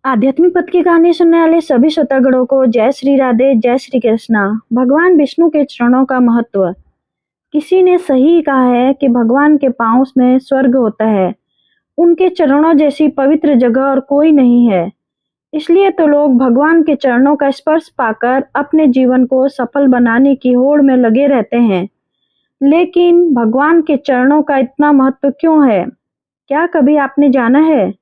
आध्यात्मिक पथ की कहानी सुनने वाले सभी श्रोतागणों को जय श्री राधे, जय श्री कृष्णा। भगवान विष्णु के चरणों का महत्व। किसी ने सही कहा है कि भगवान के पांव में स्वर्ग होता है। उनके चरणों जैसी पवित्र जगह और कोई नहीं है। इसलिए तो लोग भगवान के चरणों का स्पर्श पाकर अपने जीवन को सफल बनाने की होड़ में लगे रहते हैं। लेकिन भगवान के चरणों का इतना महत्व क्यों है? क्या कभी आपने जाना है?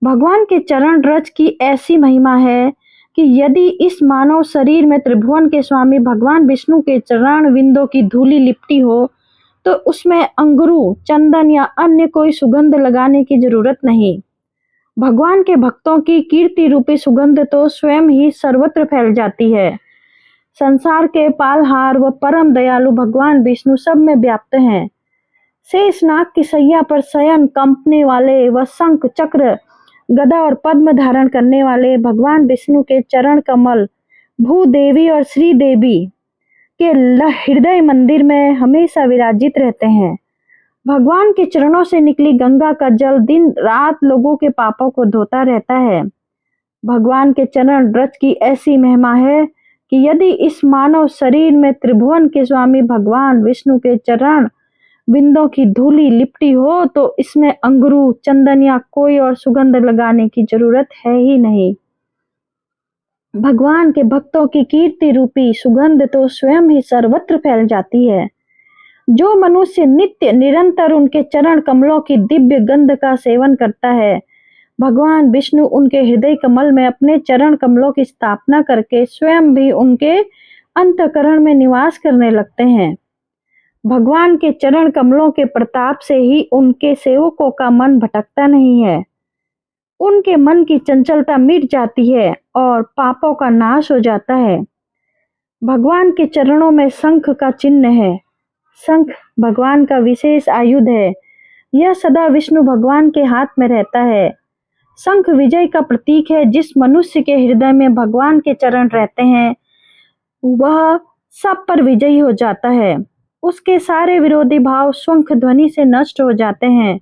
भगवान के चरण रज की ऐसी महिमा है कि यदि इस मानव शरीर में त्रिभुवन के स्वामी भगवान विष्णु के चरण विंदों की धूली लिपटी हो तो उसमें अंगुरू, चंदन या अन्य कोई सुगंध लगाने की जरूरत नहीं। भगवान के भक्तों की कीर्ति रूपी सुगंध तो स्वयं ही सर्वत्र फैल जाती है। संसार के पालहार व परम दयालु भगवान विष्णु सब में व्याप्त हैं। शेषनाग की सैया पर शयन कंपने वाले व शंख, चक्र, गदा और पद्म धारण करने वाले भगवान विष्णु के चरण कमल भूदेवी और श्री देवी के हृदय मंदिर में हमेशा विराजित रहते हैं। भगवान के चरणों से निकली गंगा का जल दिन रात लोगों के पापों को धोता रहता है। भगवान के चरण रज की ऐसी महिमा है कि यदि इस मानव शरीर में त्रिभुवन के स्वामी भगवान विष्णु के चरण बिंदों की धूली लिपटी हो तो इसमें अंगुरू, चंदन या कोई और सुगंध लगाने की जरूरत है ही नहीं। भगवान के भक्तों की कीर्ति रूपी सुगंध तो स्वयं ही सर्वत्र फैल जाती है। जो मनुष्य नित्य निरंतर उनके चरण कमलों की दिव्य गंध का सेवन करता है, भगवान विष्णु उनके हृदय कमल में अपने चरण कमलों की स्थापना करके स्वयं भी उनके अंतःकरण में निवास करने लगते हैं। भगवान के चरण कमलों के प्रताप से ही उनके सेवकों का मन भटकता नहीं है। उनके मन की चंचलता मिट जाती है और पापों का नाश हो जाता है। भगवान के चरणों में शंख का चिन्ह है। शंख भगवान का विशेष आयुध है। यह सदा विष्णु भगवान के हाथ में रहता है। शंख विजय का प्रतीक है। जिस मनुष्य के हृदय में भगवान के चरण रहते हैं वह सब पर विजयी हो जाता है। उसके सारे विरोधी भाव शंख ध्वनि से नष्ट हो जाते हैं।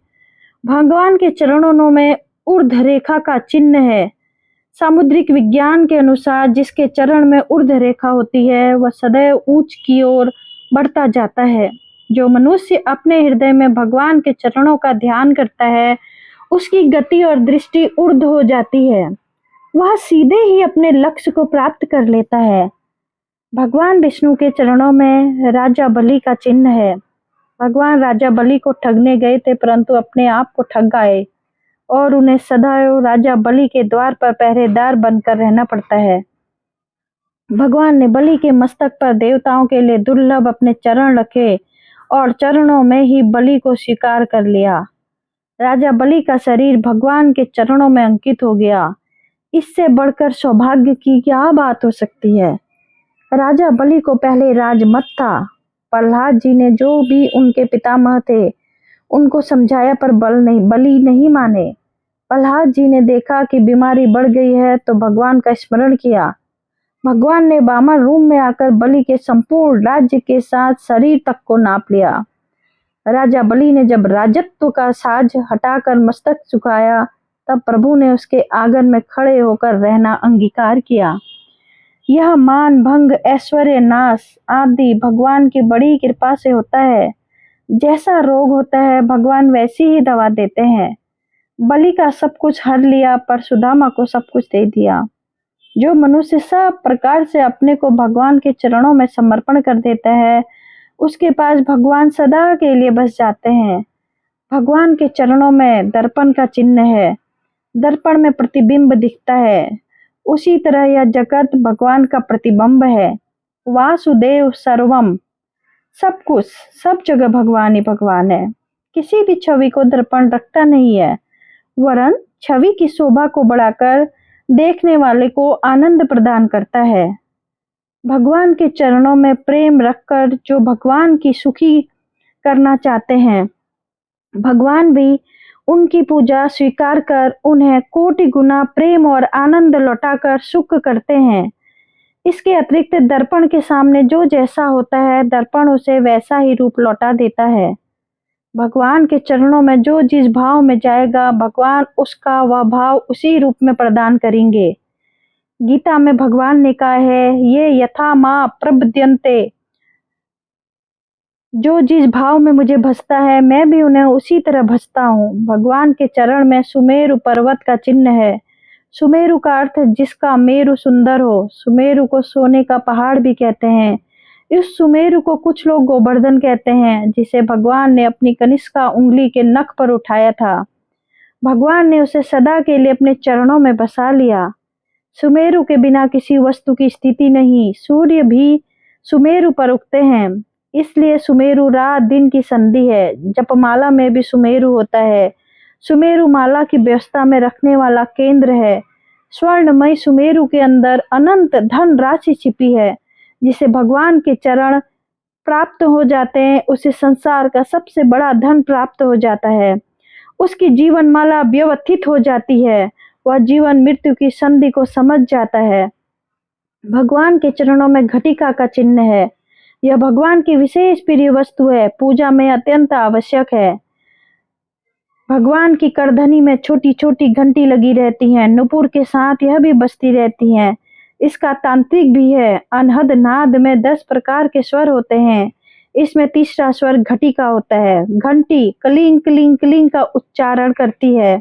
भगवान के चरणों में ऊर्ध्व रेखा का चिन्ह है। सामुद्रिक विज्ञान के अनुसार जिसके चरण में ऊर्ध्व रेखा होती है वह सदैव ऊंच की ओर बढ़ता जाता है। जो मनुष्य अपने हृदय में भगवान के चरणों का ध्यान करता है उसकी गति और दृष्टि ऊर्ध्व हो जाती है। वह सीधे ही अपने लक्ष्य को प्राप्त कर लेता है। भगवान विष्णु के चरणों में राजा बलि का चिन्ह है। भगवान राजा बलि को ठगने गए थे परंतु अपने आप को ठग गए और उन्हें सदैव राजा बलि के द्वार पर पहरेदार बनकर रहना पड़ता है। भगवान ने बलि के मस्तक पर देवताओं के लिए दुर्लभ अपने चरण रखे और चरणों में ही बलि को स्वीकार कर लिया। राजा बलि का शरीर भगवान के चरणों में अंकित हो गया। इससे बढ़कर सौभाग्य की क्या बात हो सकती है। राजा बलि को पहले राज मत था। प्रहलाद जी ने जो भी उनके पितामह थे उनको समझाया पर बलि नहीं माने। प्रहलाद जी ने देखा कि बीमारी बढ़ गई है तो भगवान का स्मरण किया। भगवान ने वामन रूप में आकर बलि के संपूर्ण राज्य के साथ शरीर तक को नाप लिया। राजा बलि ने जब राजत्व का साज हटाकर मस्तक झुकाया तब प्रभु ने उसके आंगन में खड़े होकर रहना अंगीकार किया। यह मान भंग, ऐश्वर्य नाश आदि भगवान की बड़ी कृपा से होता है। जैसा रोग होता है भगवान वैसी ही दवा देते हैं। बलि का सब कुछ हर लिया पर सुदामा को सब कुछ दे दिया। जो मनुष्य सब प्रकार से अपने को भगवान के चरणों में समर्पण कर देता है उसके पास भगवान सदा के लिए बस जाते हैं। भगवान के चरणों में दर्पण का चिन्ह है। दर्पण में प्रतिबिंब दिखता है। उसी तरह यह जगत भगवान का प्रतिबिंब है। वासुदेव सर्वम, सब कुछ सब जगह भगवान ही भगवान है। किसी भी छवि को दर्पण रखता नहीं है वरन छवि की शोभा को बढ़ाकर देखने वाले को आनंद प्रदान करता है। भगवान के चरणों में प्रेम रखकर जो भगवान की सुखी करना चाहते हैं भगवान भी उनकी पूजा स्वीकार कर उन्हें कोटि गुना प्रेम और आनंद लौटाकर सुख करते हैं। इसके अतिरिक्त दर्पण के सामने जो जैसा होता है दर्पण उसे वैसा ही रूप लौटा देता है। भगवान के चरणों में जो जिस भाव में जाएगा, भगवान उसका वह भाव उसी रूप में प्रदान करेंगे। गीता में भगवान ने कहा है, ये यथा मां प्रपद्यन्ते, जो जिस भाव में मुझे भजता है मैं भी उन्हें उसी तरह भजता हूँ। भगवान के चरण में सुमेरु पर्वत का चिन्ह है। सुमेरु का अर्थ जिसका मेरु सुंदर हो। सुमेरु को सोने का पहाड़ भी कहते हैं। इस सुमेरु को कुछ लोग गोवर्धन कहते हैं, जिसे भगवान ने अपनी कनिष्का उंगली के नख पर उठाया था। भगवान ने उसे सदा के लिए अपने चरणों में बसा लिया। सुमेरु के बिना किसी वस्तु की स्थिति नहीं। सूर्य भी सुमेरु पर उगते हैं, इसलिए सुमेरु रात दिन की संधि है। जपमाला में भी सुमेरु होता है। सुमेरु माला की व्यवस्था में रखने वाला केंद्र है। स्वर्णमय सुमेरु के अंदर अनंत धन राशि छिपी है। जिसे भगवान के चरण प्राप्त हो जाते हैं, उसे संसार का सबसे बड़ा धन प्राप्त हो जाता है। उसकी जीवन माला व्यवस्थित हो जाती है। वह जीवन मृत्यु की संधि को समझ जाता है। भगवान के चरणों में घटिका का चिन्ह है। यह भगवान की विशेष प्रिय वस्तु है, पूजा में अत्यंत आवश्यक है। भगवान की करधनी में छोटी छोटी घंटी लगी रहती हैं। नुपुर के साथ यह भी बजती रहती हैं। इसका तांत्रिक भी है। अनहद नाद में 10 प्रकार के स्वर होते हैं। इसमें तीसरा स्वर घटिका होता है। घंटी कलिंग कलिंग कलिंग का उच्चारण करती है।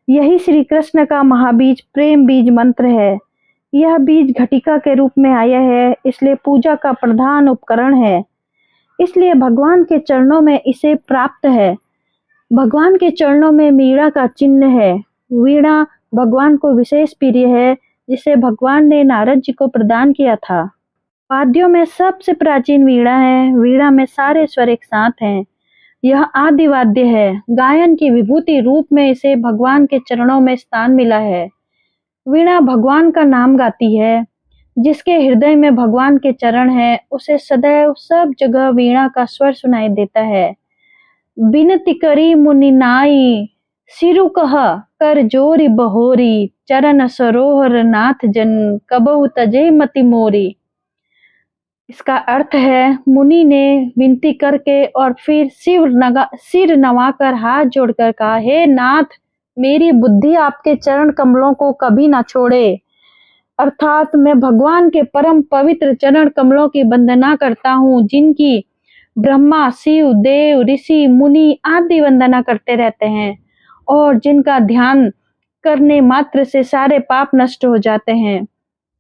यही श्री कृष्ण का महाबीज प्रेम बीज मंत्र है। यह बीज घटिका के रूप में आया है, इसलिए पूजा का प्रधान उपकरण है। इसलिए भगवान के चरणों में इसे प्राप्त है। भगवान के चरणों में वीणा का चिन्ह है। वीणा भगवान को विशेष प्रिय है, जिसे भगवान ने नारद जी को प्रदान किया था। वाद्यों में सबसे प्राचीन वीणा है। वीणा में सारे स्वर एक साथ हैं। यह आदि वाद्य है। गायन की विभूति रूप में इसे भगवान के चरणों में स्थान मिला है। वीणा भगवान का नाम गाती है। जिसके हृदय में भगवान के चरण है, उसे सदैव सब जगह वीणा का स्वर सुनाई देता है। बिनती करी मुनि नाई, सिरु कह कर जोरी बहोरी, चरण सरोहर नाथ जन, कबहु तजे मति मोरी। इसका अर्थ है, मुनि ने विनती करके और फिर सिर नवाकर हाथ जोड़कर कहा, हे नाथ, मेरी बुद्धि आपके चरण कमलों को कभी ना छोड़े। अर्थात मैं भगवान के परम पवित्र चरण कमलों की वंदना करता हूँ, जिनकी ब्रह्मा शिव देव ऋषि मुनि आदि वंदना करते रहते हैं, और जिनका ध्यान करने मात्र से सारे पाप नष्ट हो जाते हैं।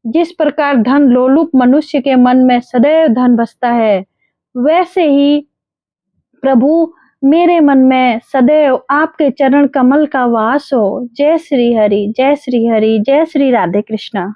जिस प्रकार धन लोलुप मनुष्य के मन में सदैव धन बसता है, वैसे ही प्रभु मेरे मन में सदैव आपके चरण कमल का वास हो। जय श्री हरि, जय श्री हरि, जय श्री राधे कृष्णा।